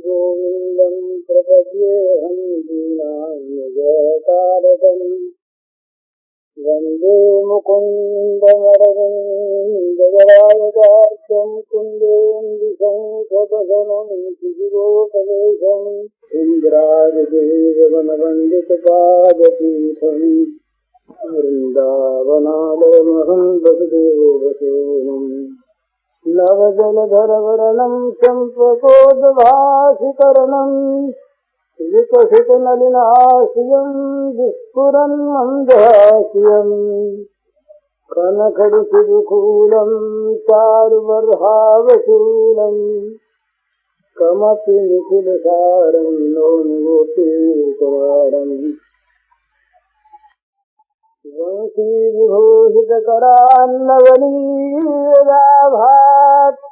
गोविन्दं प्रपद्येऽहं दीनान्यजतारकम् वन्दे मुकुन्दमरविन्ददलायतार्क्यं कुन्देन्दुशङ्खपदनं शिशिरोपवेशम् इन्द्रादिदेववनवन्दितपादपीठम् वृन्दावनालयमहं वसुदेवसूनुम् नवजलधरवर्णं चम्पकोद्भासिकरणं विकसितनलिनाश्रियं विस्फुरन् मन्दहास्यं कनकरुचिदुकूलं चारुबर्हावशूलं कमपि निखिलसारं नौनिगोपीकवारम् वंशीविभूषितकरान्नवनीराभात्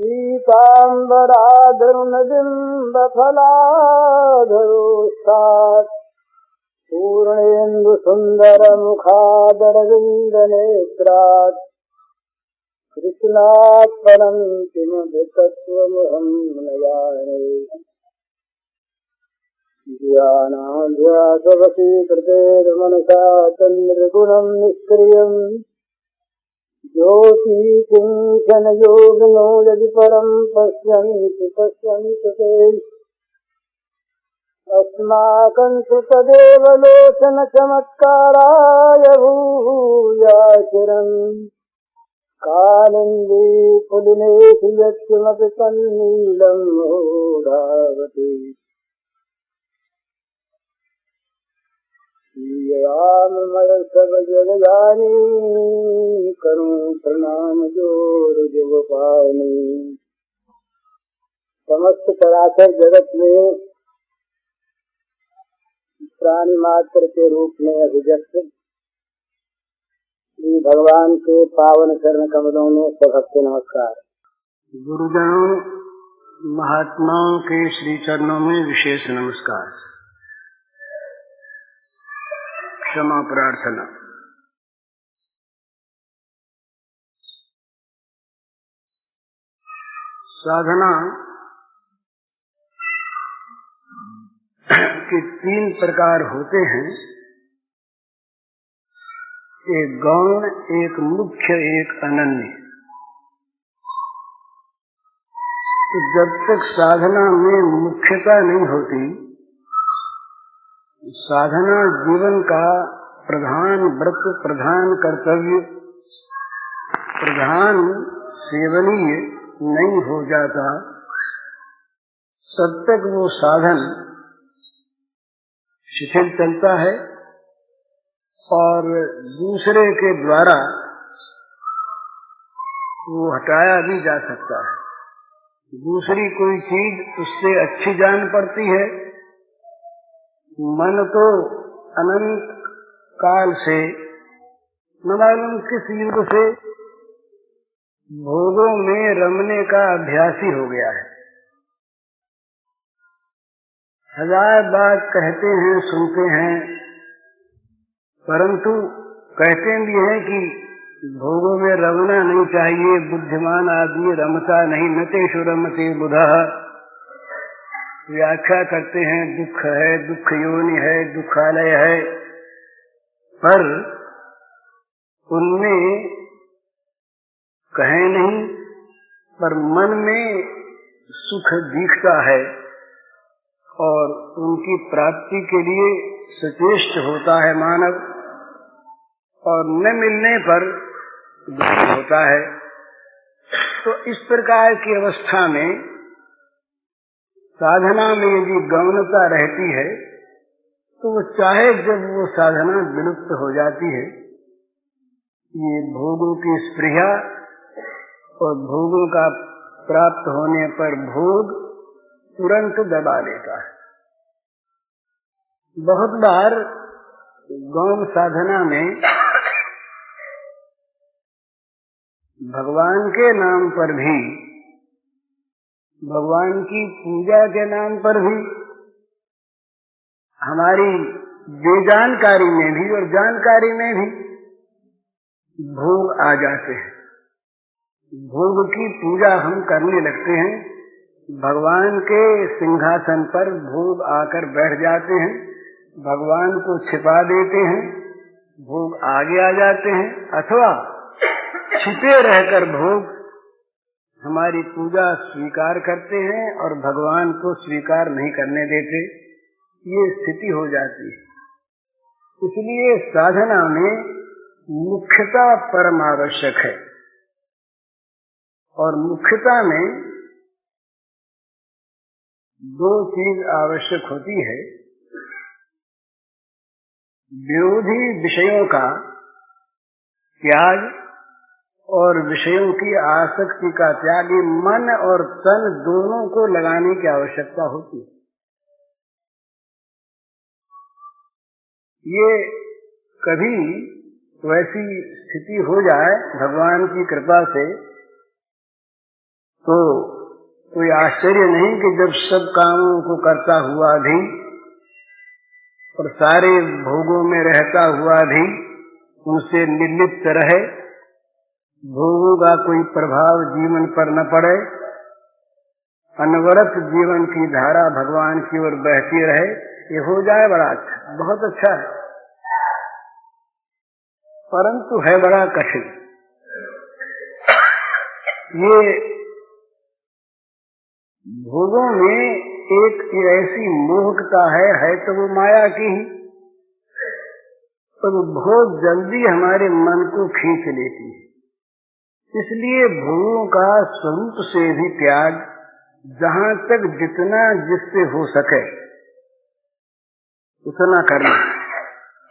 पीताम्बराधरुणबिम्बफलाधरोष्ठात् पूर्णेन्दुसुन्दरमुखादरविन्दनेत्रात् कृष्णात् परं किमपि तत्त्वमहं न जाने ध्यानाध्यासवशीकृतेर्मनसा तन्निर्गुणं निष्क्रियम् ज्योतिकिञ्चनयोगिनो यदि परं पश्यन्ति ते अस्माकं तु तदेव लोचनचमत्काराय भूयाचिरम् कालिन्दी पुलिनेषु यत्किमपि तन्नीलं मूढावति याममय सब जगजानी करूं प्रणाम जोर जुगपानी। समस्त चराचर जगत में प्राणी मात्र के रूप में अभिव्यक्त श्री भगवान के पावन चरण कमलों में सबके नमस्कार। गुरुजनों महात्माओं के श्री चरणों में विशेष नमस्कार। क्षमा प्रार्थना। साधना के 3 प्रकार होते हैं, एक गौण, एक मुख्य, एक अनन्य। तो जब तक साधना में मुख्यता नहीं होती, साधना जीवन का प्रधान व्रत, प्रधान कर्तव्य, प्रधान सेवनीय नहीं हो जाता, तब तक वो साधन शिथिल चलता है और दूसरे के द्वारा वो हटाया भी जा सकता है। दूसरी कोई चीज उससे अच्छी जान पड़ती है। मन तो अनंत काल से न मालूम किस युग से भोगों में रमने का अभ्यासी हो गया है। 1000 बात कहते हैं, सुनते हैं, परंतु कहते भी हैं कि भोगों में रमना नहीं चाहिए, बुद्धिमान आदमी रमता नहीं, न तेषु रमते बुधः। व्याख्या करते हैं दुख है, दुख योनि है, दुखालय है, पर उनमें कहे नहीं, पर मन में सुख दिखता है और उनकी प्राप्ति के लिए सचेष्ट होता है मानव, और न मिलने पर दुख होता है। तो इस प्रकार की अवस्था में साधना में यदि गौणता रहती है तो वो चाहे जब वो साधना विलुप्त हो जाती है, ये भोगों की स्पृहा और भोगों का प्राप्त होने पर भोग तुरंत दबा लेता है। बहुत बार गौण साधना में भगवान के नाम पर भी, भगवान की पूजा के नाम पर भी, हमारी बेजानकारी में भी और जानकारी में भी भोग आ जाते हैं। भोग की पूजा हम करने लगते हैं, भगवान के सिंहासन पर भोग आकर बैठ जाते हैं, भगवान को छिपा देते हैं, भोग आगे आ जाते हैं, अथवा छिपे रहकर भोग हमारी पूजा स्वीकार करते हैं और भगवान को स्वीकार नहीं करने देते। ये स्थिति हो जाती है। इसलिए साधना में मुख्यता परम आवश्यक है और मुख्यता में दो चीज आवश्यक होती है। विरोधी विषयों का त्याग और विषयों की आसक्ति का त्याग, मन और तन दोनों को लगाने की आवश्यकता होती है। ये कभी वैसी स्थिति हो जाए भगवान की कृपा से तो कोई आश्चर्य नहीं कि जब सब कामों को करता हुआ भी और सारे भोगों में रहता हुआ भी उनसे निर्लिप्त रहे, भोगों का कोई प्रभाव जीवन पर न पड़े, अनवरत जीवन की धारा भगवान की ओर बहती रहे, ये हो जाए बड़ा अच्छा, बहुत अच्छा है। परंतु है बड़ा कठिन। ये भोगों में एक ऐसी मोहकता है तो वो माया की ही, पर वो बहुत जल्दी हमारे मन को खींच लेती है। इसलिए भोगों का स्वरूप से भी त्याग, जहां तक जितना जिससे हो सके उतना करना,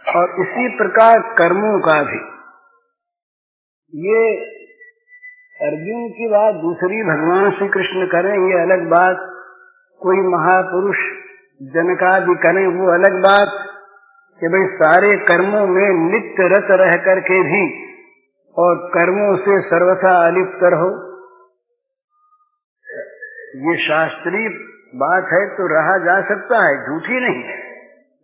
और इसी प्रकार कर्मों का भी। ये अर्जुन की बात दूसरी, भगवान श्री कृष्ण करें ये अलग बात, कोई महापुरुष जनकादि करें वो अलग बात, कि भाई सारे कर्मों में नित्य रत रह करके भी और कर्मों से सर्वथा अलिप्त रहो, ये शास्त्रीय बात है तो रहा जा सकता है, झूठी नहीं है।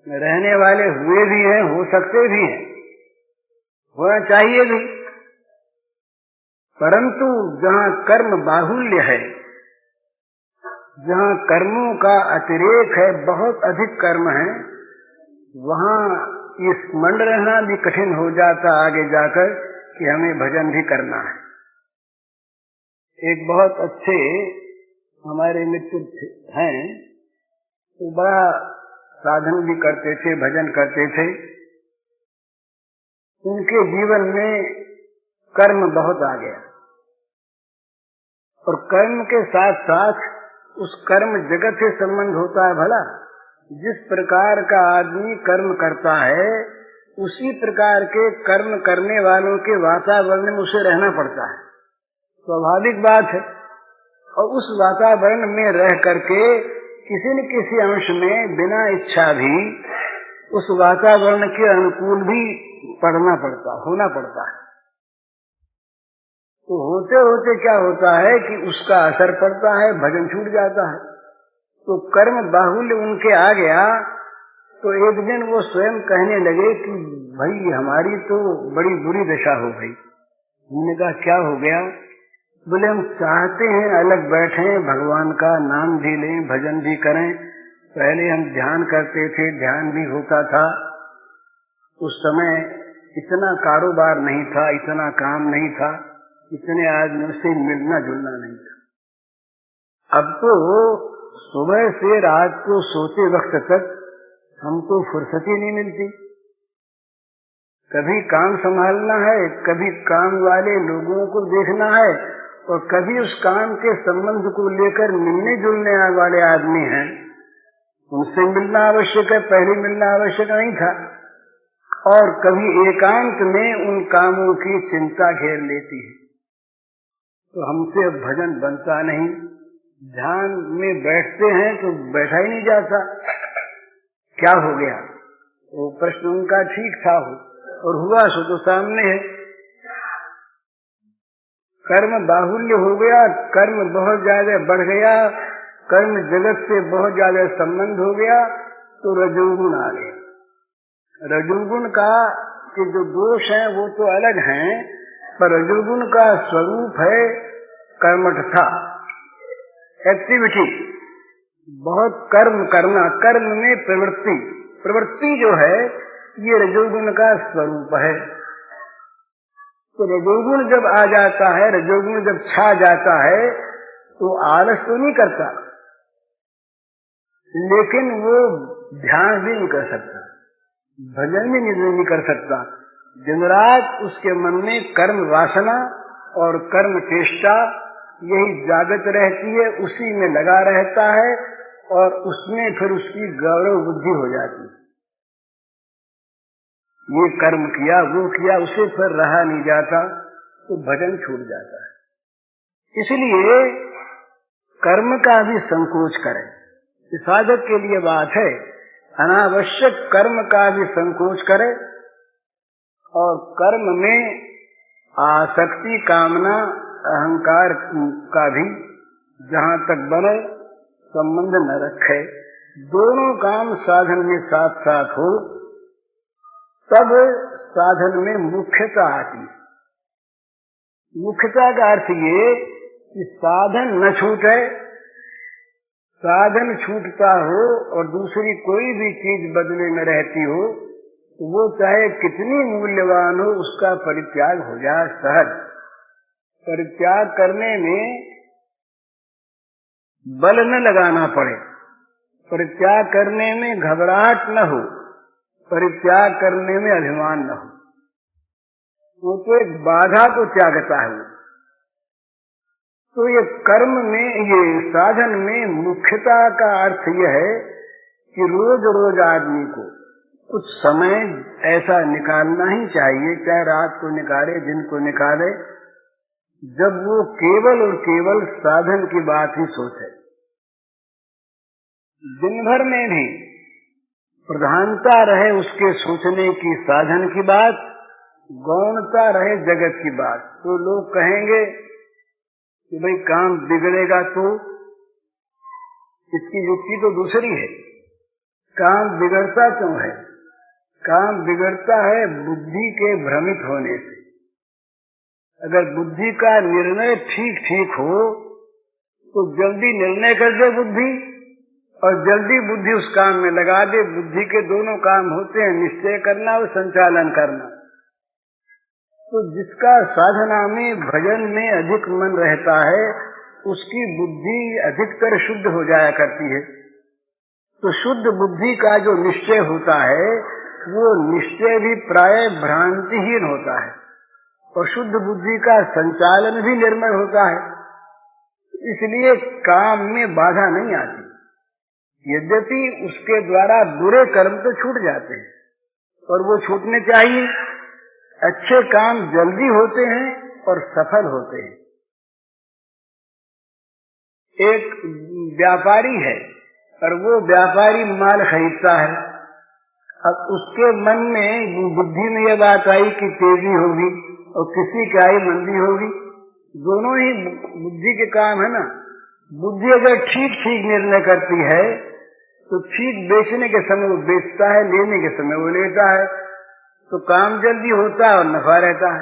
रहने वाले हुए भी हैं, हो सकते भी हैं, होना चाहिए भी। परंतु जहाँ कर्म बाहुल्य है, जहाँ कर्मों का अतिरेक है, बहुत अधिक कर्म है, वहाँ ये स्मरण रहना भी कठिन हो जाता आगे जाकर कि हमें भजन भी करना है। एक बहुत अच्छे हमारे मित्र हैं, वो बड़ा साधन भी करते थे, भजन करते थे। उनके जीवन में कर्म बहुत आ गया और कर्म के साथ साथ उस कर्म जगत से संबंध होता है। भला जिस प्रकार का आदमी कर्म करता है उसी प्रकार के कर्म करने वालों के वातावरण में उसे रहना पड़ता है, स्वाभाविक बात है। और उस वातावरण में रह करके किसी न किसी अंश में बिना इच्छा भी उस वातावरण के अनुकूल भी पढ़ना पड़ता, होना पड़ता है। तो होते होते क्या होता है कि उसका असर पड़ता है, भजन छूट जाता है। तो कर्म बाहुल्य उनके आ गया तो एक दिन वो स्वयं कहने लगे कि भाई हमारी तो बड़ी बुरी दशा हो गई। हमने कहा क्या हो गया? बोले हम चाहते हैं अलग बैठें, भगवान का नाम भी लें, भजन भी करें। पहले हम ध्यान करते थे, ध्यान भी होता था, उस समय इतना कारोबार नहीं था, इतना काम नहीं था, इतने आदमियों से मिलना जुलना नहीं था। अब तो सुबह से रात को सोते वक्त तक हमको फुर्सत ही नहीं मिलती। कभी काम संभालना है, कभी काम वाले लोगों को देखना है, और कभी उस काम के संबंध को लेकर मिलने जुलने वाले आदमी हैं, उनसे मिलना आवश्यक है, पहले मिलना आवश्यक नहीं था। और कभी एकांत में उन कामों की चिंता घेर लेती है। तो हमसे अब भजन बनता नहीं, ध्यान में बैठते हैं तो बैठा ही नहीं जाता। क्या हो गया? वो प्रश्न उनका ठीक था और हुआ सो तो सामने है। कर्म बाहुल्य हो गया, कर्म बहुत ज्यादा बढ़ गया, कर्म जगत से बहुत ज्यादा संबंध हो गया, तो रजोगुण आ गया। रजोगुण का के जो दोष हैं वो तो अलग हैं, पर रजोगुण का स्वरूप है कर्मठता, एक्टिविटी, बहुत कर्म करना, कर्म में प्रवृत्ति, प्रवृत्ति जो है ये रजोगुण का स्वरूप है। तो रजोगुण जब आ जाता है, रजोगुण जब छा जाता है तो आलस तो नहीं करता, लेकिन वो ध्यान भी नहीं कर सकता, भजन भी नहीं कर सकता। दिन रात उसके मन में कर्म वासना और कर्म चेष्टा यही जागृत रहती है, उसी में लगा रहता है और उसमें फिर उसकी गौरव बुद्धि हो जाती है। ये कर्म किया, वो किया, उसे फिर रहा नहीं जाता तो भजन छूट जाता है। इसलिए कर्म का भी संकोच करें, साधक के लिए बात है। अनावश्यक कर्म का भी संकोच करे और कर्म में आसक्ति, कामना, अहंकार का भी जहाँ तक बने संबंध न रखे। दोनों काम साधन में साथ साथ हो तब साधन में मुख्यता आती है। मुख्यता का अर्थ ये कि साधन न छूटे, साधन छूटता हो और दूसरी कोई भी चीज बदले में रहती हो तो वो चाहे कितनी मूल्यवान हो उसका परित्याग हो जाए सहज। परित्याग करने में बल न लगाना पड़े, परित्याग करने में घबराहट न हो, परित्याग करने में अभिमान न हो। वो तो एक बाधा को त्यागता है। तो ये कर्म में, ये साधन में मुख्यता का अर्थ यह है कि रोज रोज आदमी को कुछ समय ऐसा निकालना ही चाहिए, चाहे रात को निकाले, दिन को निकाले, जब वो केवल और केवल साधन की बात ही सोचे। दिन भर में भी प्रधानता रहे उसके सोचने की साधन की बात, गौणता रहे जगत की बात। तो लोग कहेंगे कि भाई काम बिगड़ेगा तो इसकी युक्ति तो दूसरी है। काम बिगड़ता क्यों है? काम बिगड़ता है बुद्धि के भ्रमित होने से। अगर बुद्धि का निर्णय ठीक ठीक हो तो जल्दी निर्णय कर दे बुद्धि और जल्दी बुद्धि उस काम में लगा दे। बुद्धि के दोनों काम होते हैं, निश्चय करना और संचालन करना। तो जिसका साधना में, भजन में अधिक मन रहता है उसकी बुद्धि अधिकतर शुद्ध हो जाया करती है। तो शुद्ध बुद्धि का जो निश्चय होता है वो निश्चय भी प्राय भ्रांतिहीन होता है और शुद्ध बुद्धि का संचालन भी निर्मल होता है। इसलिए काम में बाधा नहीं आती। यद्यपि उसके द्वारा बुरे कर्म तो छूट जाते हैं और वो छूटने चाहिए। अच्छे काम जल्दी होते हैं और सफल होते हैं। एक व्यापारी है और वो व्यापारी माल खरीदता है। अब उसके मन में, बुद्धि में ये बात आई कि तेजी होगी और किसी की आई मंदी होगी। दोनों ही बुद्धि के काम है ना। बुद्धि अगर ठीक ठीक निर्णय करती है तो ठीक बेचने के समय वो बेचता है, लेने के समय वो लेता है, तो काम जल्दी होता है और नफा रहता है।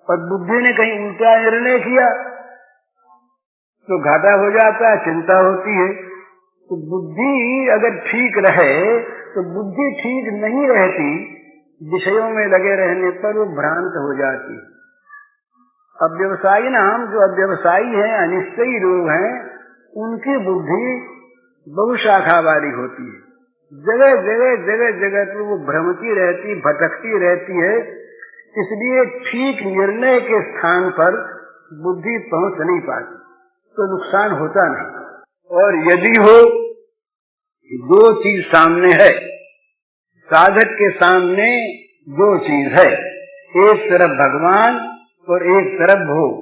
और बुद्धि ने कहीं उल्टा निर्णय किया तो घाटा हो जाता है, चिंता होती है। तो बुद्धि अगर ठीक रहे तो बुद्धि ठीक नहीं रहती, विषयों में लगे रहने पर वो भ्रांत हो जाती है। अब व्यवसायी नाम जो अव्यवसायी हैं, अनिश्चयी लोग हैं, उनकी बुद्धि बहुशाखा वाली होती है। जगह जगह जगह जगह पर वो भ्रमती रहती, भटकती रहती है। इसलिए ठीक निर्णय के स्थान पर बुद्धि पहुंच नहीं पाती तो नुकसान होता नहीं। और यदि हो दो चीज सामने है, साधक के सामने दो चीज है, एक तरफ भगवान और एक तरफ भोग।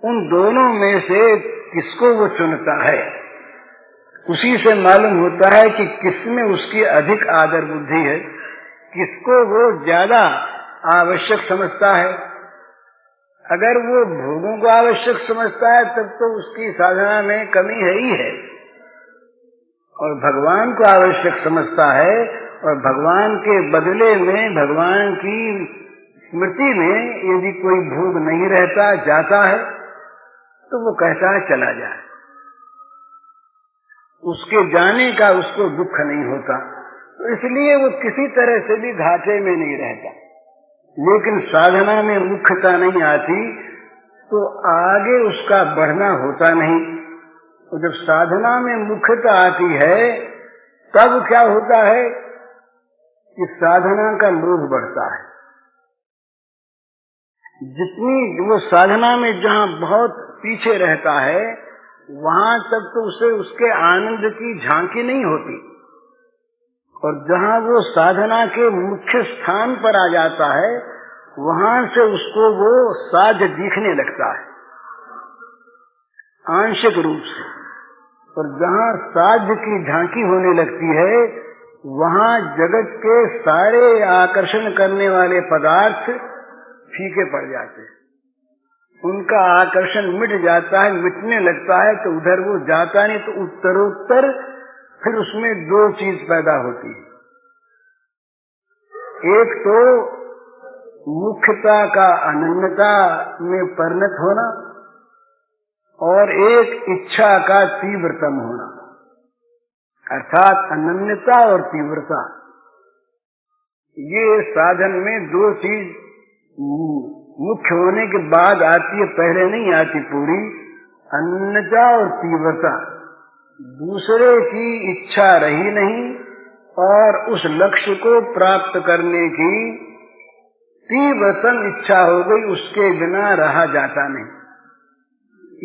उन दोनों में से किसको वो चुनता है, उसी से मालूम होता है कि किसमें उसकी अधिक आदर बुद्धि है, किसको वो ज्यादा आवश्यक समझता है। अगर वो भोगों को आवश्यक समझता है तब तो उसकी साधना में कमी है ही है, और भगवान को आवश्यक समझता है और भगवान के बदले में, भगवान की स्मृति में यदि कोई भोग नहीं रहता, जाता है, तो वो कहता है चला जाए, उसके जाने का उसको दुख नहीं होता, तो इसलिए वो किसी तरह से भी घाटे में नहीं रहता। लेकिन साधना में मुख्यता नहीं आती तो आगे उसका बढ़ना होता नहीं। तो जब साधना में मुख्यता आती है तब क्या होता है कि साधना का लोभ बढ़ता है। जितनी वो साधना में जहाँ बहुत पीछे रहता है वहां तक तो उसे उसके आनंद की झांकी नहीं होती, और जहाँ वो साधना के मुख्य स्थान पर आ जाता है वहां से उसको वो साध दिखने लगता है आंशिक रूप से। और जहाँ साध की झांकी होने लगती है वहां जगत के सारे आकर्षण करने वाले पदार्थ फीके पड़ जाते हैं, उनका आकर्षण मिट जाता है, मिटने लगता है तो उधर वो जाता नहीं, तो उत्तरोत्तर फिर उसमें दो चीज पैदा होती है। एक तो मुख्यता का अनन्यता में परिणत होना, और एक इच्छा का तीव्रतम होना, अर्थात अनन्यता और तीव्रता। ये साधन में दो चीज मुख्य होने के बाद आती है, पहले नहीं आती पूरी। अनन्यता और तीव्रता, दूसरे की इच्छा रही नहीं और उस लक्ष्य को प्राप्त करने की तीव्रतम इच्छा हो गई, उसके बिना रहा जाता नहीं।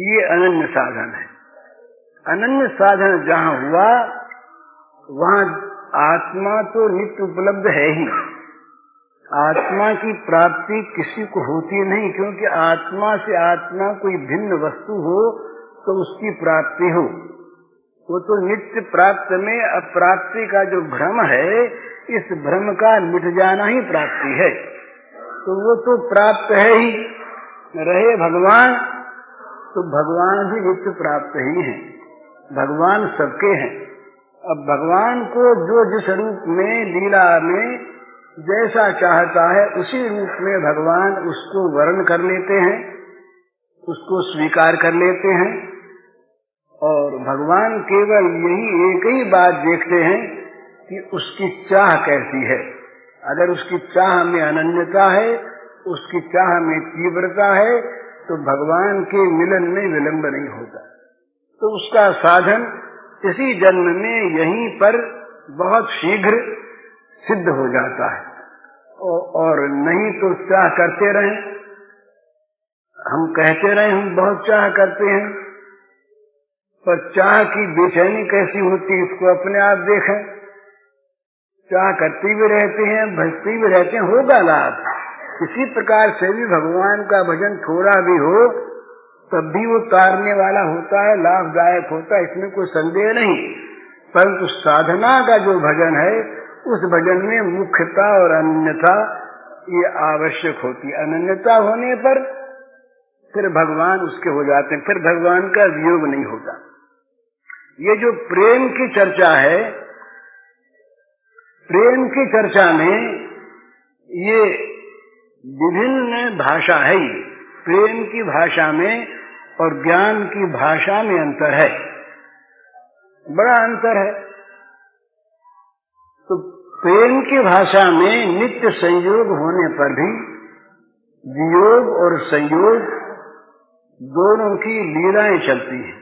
ये अनन्य साधन है। अनन्य साधन जहाँ हुआ वहाँ आत्मा तो नित्य उपलब्ध है ही, आत्मा की प्राप्ति किसी को होती नहीं, क्योंकि आत्मा से आत्मा कोई भिन्न वस्तु हो तो उसकी प्राप्ति हो। वो तो नित्य प्राप्त में अप्राप्ति का जो भ्रम है, इस भ्रम का मिट जाना ही प्राप्ति है। तो वो तो प्राप्त है ही, रहे भगवान तो भगवान भी नित्य प्राप्त ही है, भगवान सबके हैं। अब भगवान को जो जिस रूप में लीला में जैसा चाहता है उसी रूप में भगवान उसको वर्ण कर लेते हैं, उसको स्वीकार कर लेते हैं। और भगवान केवल यही एक ही बात देखते हैं कि उसकी चाह कैसी है। अगर उसकी चाह में अनन्यता है, उसकी चाह में तीव्रता है, तो भगवान के मिलन में विलंब नहीं होता। तो उसका साधन इसी जन्म में यहीं पर बहुत शीघ्र सिद्ध हो जाता है। और नहीं तो चाह करते रहें, हम कहते रहें हम बहुत चाह करते हैं, पर चाह की बेचैनी कैसी होती है इसको अपने आप देखें। चाह करते भी रहते हैं, भजते भी रहते हैं, होगा लाभ। किसी प्रकार से भी भगवान का भजन थोड़ा भी हो तब भी वो तारने वाला होता है, लाभदायक होता है, इसमें कोई संदेह नहीं। परंतु साधना का जो भजन है उस भजन में मुख्यता और अनन्यता ये आवश्यक होती है। अनन्यता होने पर फिर भगवान उसके हो जाते हैं, फिर भगवान का वियोग नहीं होता। ये जो प्रेम की चर्चा है, प्रेम की चर्चा में ये विभिन्न भाषा है। प्रेम की भाषा में और ज्ञान की भाषा में अंतर है, बड़ा अंतर है। तो प्रेम की भाषा में नित्य संयोग होने पर भी वियोग और संयोग दोनों की लीलाएं चलती हैं।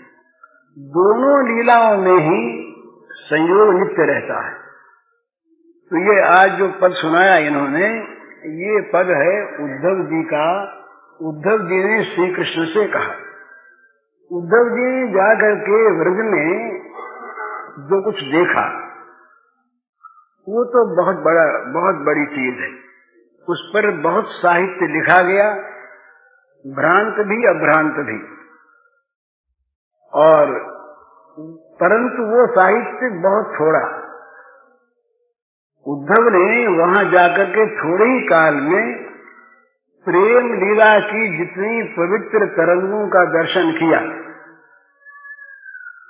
दोनों लीलाओं में ही संयोग नित्य रहता है। तो ये आज जो पद सुनाया इन्होंने, ये पद है उद्धव जी का। उद्धव जी ने श्री कृष्ण से कहा। उद्धव जी ने जाकर के व्रज में जो कुछ देखा वो तो बहुत बड़ी चीज है। उस पर बहुत साहित्य लिखा गया, भ्रांत भी अभ्रांत भी। और परंतु वो साहित्य बहुत थोड़ा। उद्धव ने वहां जाकर के थोड़े ही काल में प्रेम लीला की जितनी पवित्र तरंगों का दर्शन किया,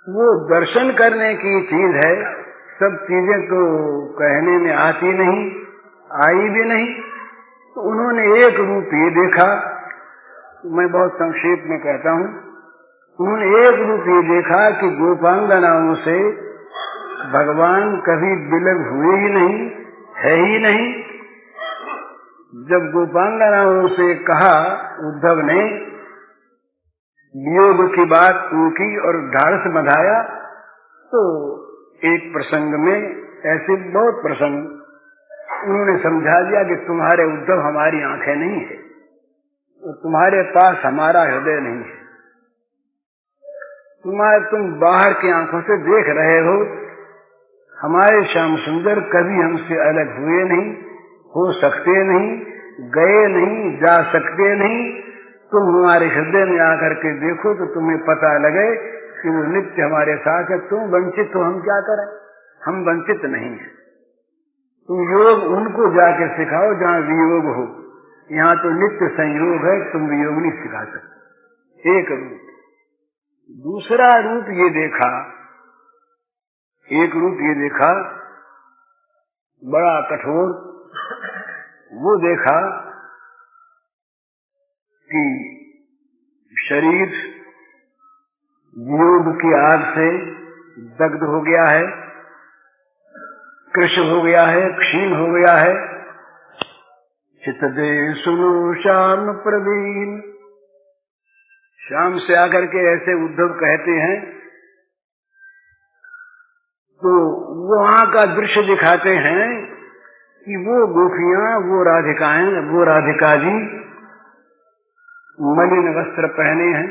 वो दर्शन करने की चीज है। सब चीजें तो कहने में आती नहीं, आई भी नहीं। तो उन्होंने एक रूप ये देखा, मैं बहुत संक्षेप में कहता हूँ उन्होंने एक रूप ये देखा कि गोपांगनाओं से भगवान कभी विलग हुए ही नहीं, है ही नहीं। जब गोपांगनाओं से कहा उद्धव ने वियोग की बात उनकी और ढाढ़स बंधाया, तो एक प्रसंग में, ऐसे बहुत प्रसंग उन्होंने समझा दिया कि तुम्हारे उद्धव हमारी आंखें नहीं है और तुम्हारे पास हमारा हृदय नहीं है। तुम बाहर की आंखों से देख रहे हो, हमारे श्याम सुंदर कभी हमसे अलग हुए नहीं, हो सकते नहीं, गए नहीं, जा सकते नहीं। तुम हमारे हृदय में आकर के देखो तो तुम्हें पता लगे कि वो नित्य हमारे साथ है। तुम वंचित हो, हम क्या करें? हम वंचित नहीं है। तुम योग उनको जाके सिखाओ जहाँ वियोग हो, यहाँ तो नित्य संयोग है, तुम वियोग नहीं सिखा सकते। एक रूप। दूसरा रूप ये देखा, एक रूप ये देखा बड़ा कठोर, वो देखा कि शरीर वियोग की आग से दग्ध हो गया है, कृश हो गया है, क्षीण हो गया है। चित्तदे सुनो श्याम प्रवीण, श्याम से आकर के ऐसे उद्धव कहते हैं तो वहां का दृश्य दिखाते हैं कि वो गोपियां, वो राधिकाएं, वो राधिका जी मलिन वस्त्र पहने हैं,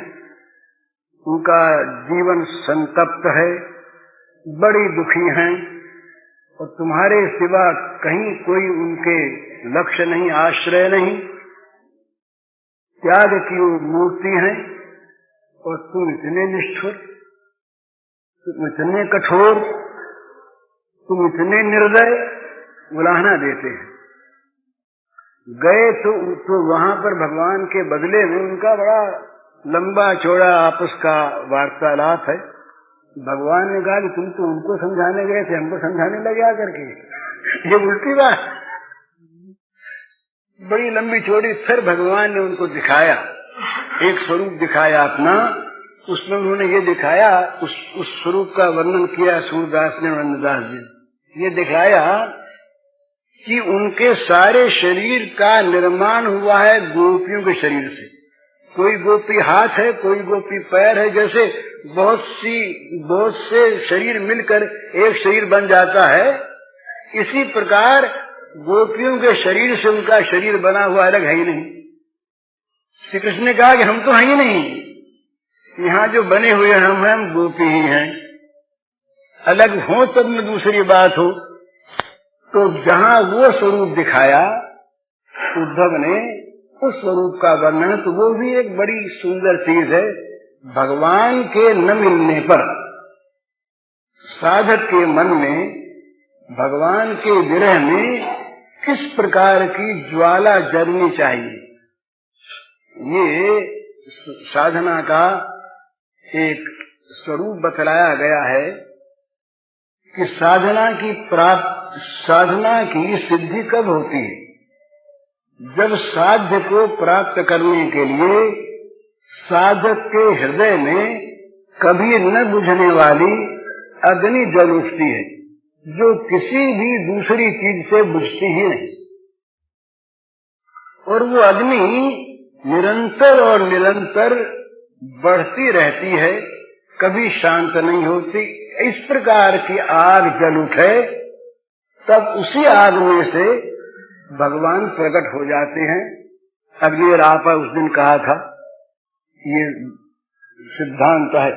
उनका जीवन संतप्त है, बड़ी दुखी हैं और तुम्हारे सिवा कहीं कोई उनके लक्ष्य नहीं, आश्रय नहीं, त्याग की मूर्ति है और तुम इतने निष्ठुर, तुम इतने कठोर, तुम इतने निर्दय, उलाहना देते हैं। गए तो वहां पर भगवान के बदले में उनका बड़ा लंबा चौड़ा आपस का वार्तालाप है। भगवान ने कहा कि तुम तो उनको समझाने गए थे, हमको समझाने लगे आकर के, ये उल्टी बात। बड़ी लंबी चौड़ी फिर भगवान ने उनको दिखाया, एक स्वरूप दिखाया अपना। उसमें उन्होंने ये दिखाया, उस स्वरूप का वर्णन किया सूरदास ने, नंददास जी ने ये दिखाया कि उनके सारे शरीर का निर्माण हुआ है गोपियों के शरीर से। कोई गोपी हाथ है, कोई गोपी पैर है, जैसे बहुत से शरीर मिलकर एक शरीर बन जाता है, इसी प्रकार गोपियों के शरीर से उनका शरीर बना हुआ अलग है ही नहीं। श्री कृष्ण ने कहा कि हम तो हैं ही नहीं, यहाँ जो बने हुए हम हैं, हम गोपी ही हैं। अलग हो तब में दूसरी बात हो। तो जहाँ वो स्वरूप दिखाया उद्धव ने, उस स्वरूप का वर्णन, तो वो भी एक बड़ी सुंदर चीज है। भगवान के न मिलने पर साधक के मन में भगवान के विरह में किस प्रकार की ज्वाला जलनी चाहिए, ये साधना का एक स्वरूप बतलाया गया है कि साधना की सिद्धि कब होती है? जब साध्य को प्राप्त करने के लिए साधक के हृदय में कभी न बुझने वाली अग्नि जल उठती है, जो किसी भी दूसरी चीज से बुझती ही नहीं। और वो अग्नि निरंतर और निरंतर बढ़ती रहती है, कभी शांत नहीं होती। इस प्रकार की आग जल उठे तब उसी आग में से भगवान प्रकट हो जाते हैं। अग्निरापा उस दिन कहा था, ये सिद्धांत है।